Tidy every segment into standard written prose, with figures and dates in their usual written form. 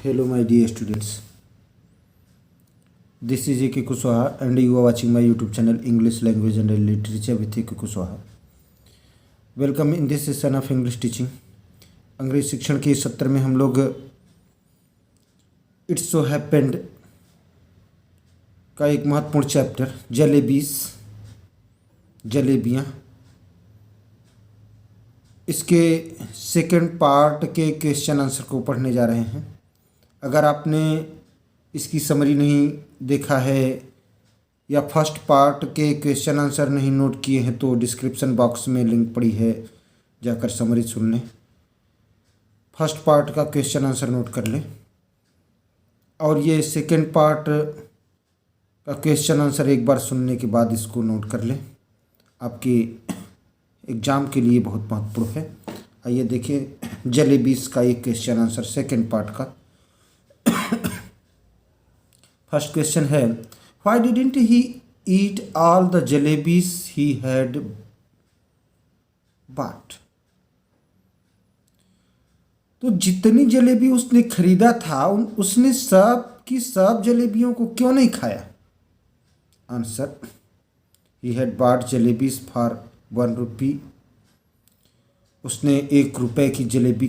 Hello, my dear students. This is A.K. Kushwaha, and you are watching my YouTube channel English Language and Literature with A.K. Kushwaha. Welcome in this session of English teaching. अंग्रेजी शिक्षण के इस सत्र में हम लोग it's so happened का एक महत्वपूर्ण चैप्टर जलेबियाँ, इसके सेकंड पार्ट के क्वेश्चन आंसर को पढ़ने जा रहे हैं। अगर आपने इसकी समरी नहीं देखा है या फर्स्ट पार्ट के क्वेश्चन आंसर नहीं नोट किए हैं तो डिस्क्रिप्शन बॉक्स में लिंक पड़ी है, जाकर समरी सुन लें। फर्स्ट पार्ट का क्वेश्चन आंसर नोट कर लें और ये सेकंड पार्ट का क्वेश्चन आंसर एक बार सुनने के बाद इसको नोट कर लें, आपके एग्ज़ाम के लिए बहुत महत्वपूर्ण है। आइए देखिए जलेबीज का एक क्वेश्चन आंसर सेकंड पार्ट का। फर्स्ट क्वेश्चन है, why didn't he eat all the jalebis he had bought. तो जितनी जलेबी उसने खरीदा था उसने सब की सब जलेबियों को क्यों नहीं खाया। Answer, he had bought jalebis for 1 रुपी। उसने 1 रुपए की जलेबी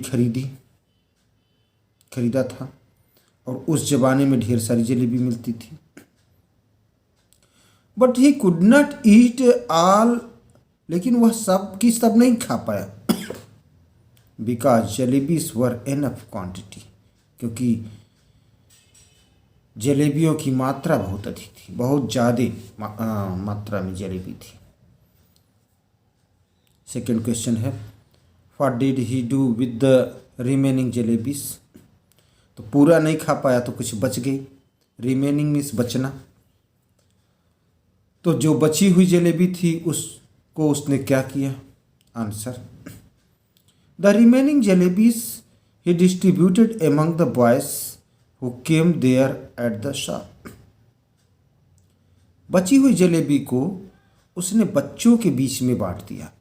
खरीदा था और उस ज़माने में ढेर सारी जलेबी मिलती थी। But he could not eat all, लेकिन वह सब की सब नहीं खा पाया। Because jalebis were enough quantity, क्योंकि जलेबियों की मात्रा बहुत अधिक थी, बहुत ज़्यादा मात्रा में जलेबी थी। सेकेंड क्वेश्चन है, what did he do with the remaining jalebis. तो पूरा नहीं खा पाया तो कुछ बच गई, रिमेनिंग मीन्स बचना। तो जो बची हुई जलेबी थी उसको उसने क्या किया। Answer, the remaining jalebis he distributed among the boys who came there at the shop. बची हुई जलेबी को उसने बच्चों के बीच में बांट दिया।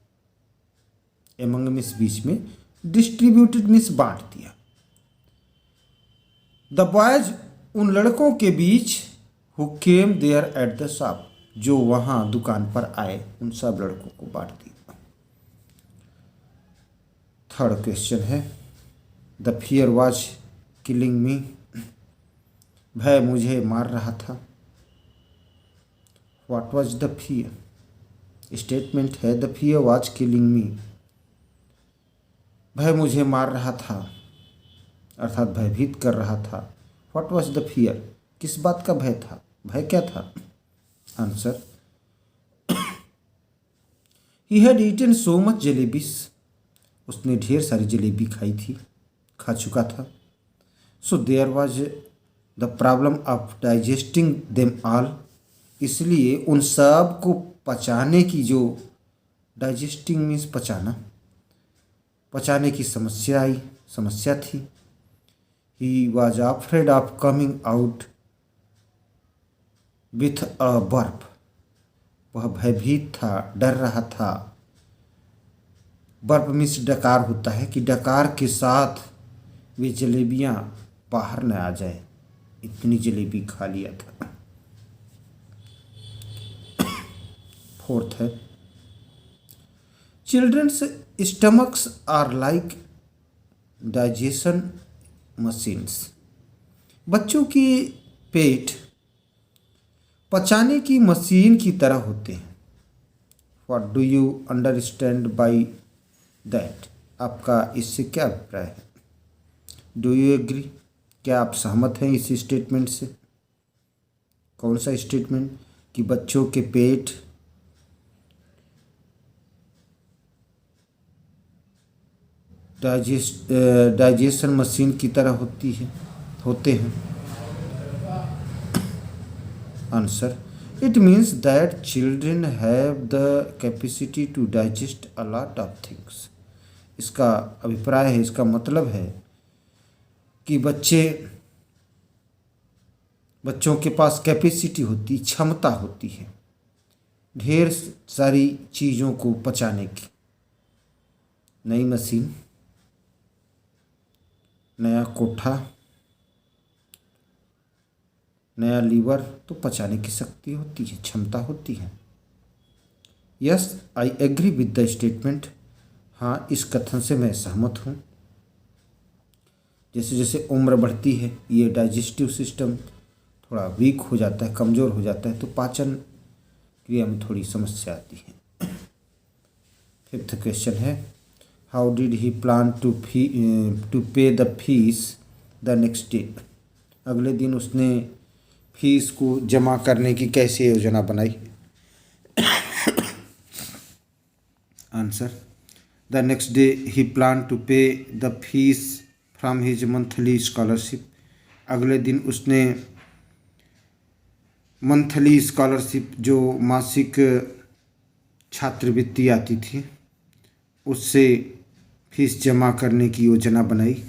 एमंग मीन्स बीच में, डिस्ट्रीब्यूटेड मीन्स बांट दिया। द बॉयज उन लड़कों के बीच, who came there at the shop जो वहाँ दुकान पर आए, उन सब लड़कों को बांट दिया। थर्ड क्वेश्चन है, the fear was killing me. भय मुझे मार रहा था। What was the fear. Statement है, the fear was killing me. भय मुझे मार रहा था अर्थात भयभीत कर रहा था। व्हाट वॉज द फियर, किस बात का भय था, भय क्या था। Answer, he had eaten so much jalebis. उसने ढेर सारी जलेबी खा चुका था। So there was the problem of digesting them all. इसलिए उन सब को पचाने की जो, डाइजेस्टिंग मीन्स पचाना, पचाने की समस्या थी। He was afraid of coming out with a बर्फ। वह भयभीत था, डर रहा था। बर्फ मीन्स डकार होता है, कि डकार के साथ वे जलेबियाँ बाहर न आ जाए, इतनी जलेबी खा लिया था। फोर्थ है, children's stomachs are like digestion machines. बच्चों के पेट पचाने की मशीन की तरह होते हैं। What do you understand by that. आपका इससे क्या अभिप्राय है। डू यू एग्री, क्या आप सहमत हैं इस स्टेटमेंट से। कौन सा स्टेटमेंट, कि बच्चों के पेट डाइजेशन मशीन की तरह होते हैं। Answer, it means that children have the capacity to digest a lot of things. इसका अभिप्राय है, इसका मतलब है कि बच्चों के पास कैपेसिटी होती, क्षमता होती है ढेर सारी चीज़ों को पचाने की। नई मशीन, नया कोठा, नया लीवर तो पचाने की शक्ति होती है, क्षमता होती है। Yes I agree with the statement, हाँ इस कथन से मैं सहमत हूँ। जैसे जैसे उम्र बढ़ती है ये डाइजेस्टिव सिस्टम थोड़ा वीक हो जाता है, कमज़ोर हो जाता है, तो पाचन क्रिया में थोड़ी समस्या आती है। फिफ्थ क्वेश्चन है, how did he plan to pay the fees the next day. अगले दिन उसने फीस को जमा करने की कैसे योजना बनाई। Answer, the next day he plan to pay the fees from his monthly scholarship. अगले दिन उसने मंथली स्कॉलरशिप जो मासिक छात्रवृत्ति आती थी उससे फीस जमा करने की योजना बनाई।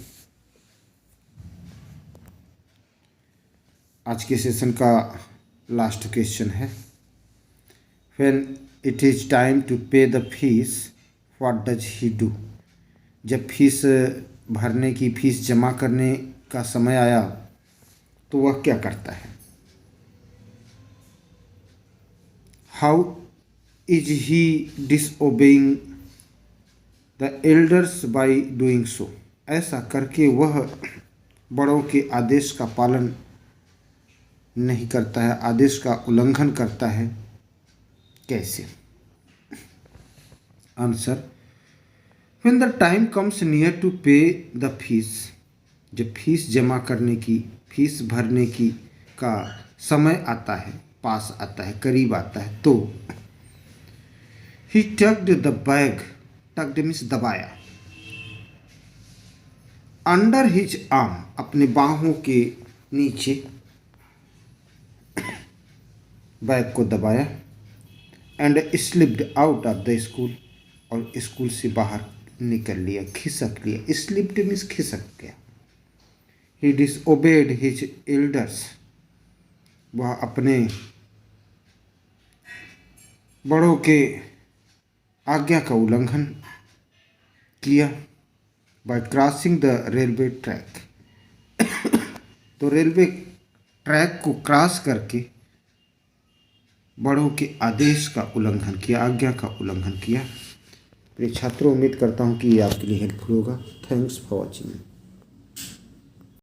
आज के सेशन का लास्ट क्वेश्चन है, when it is time to pay the fees what does he do. जब फीस भरने की, फीस जमा करने का समय आया तो वह क्या करता है। How is he disobeying the elders by doing so. ऐसा करके वह बड़ों के आदेश का पालन नहीं करता है, आदेश का उल्लंघन करता है, कैसे। Answer, when the time comes near to pay the fees. जब फीस जमा करने की, फीस भरने की का समय आता है, पास आता है, करीब आता है, तो he tucked the bag, tucked means दबाया, अंडर हिज आर्म, अपने बाहों के नीचे बैग को दबाया, and slipped out of the school, और स्कूल से बाहर निकल लिया, खिसक लिया। स्लिप्ड मीन्स खिसक गया। ही डिसओबेड हिज एल्डर्स, वह अपने बड़ों के आज्ञा का उल्लंघन किया। Bye crossing the railway track, तो रेलवे ट्रैक को क्रॉस करके बड़ों के आदेश का उल्लंघन किया, आज्ञा का उल्लंघन किया। प्रिय छात्रों, उम्मीद करता हूँ कि ये आपके लिए हेल्पफुल होगा। Thanks for watching.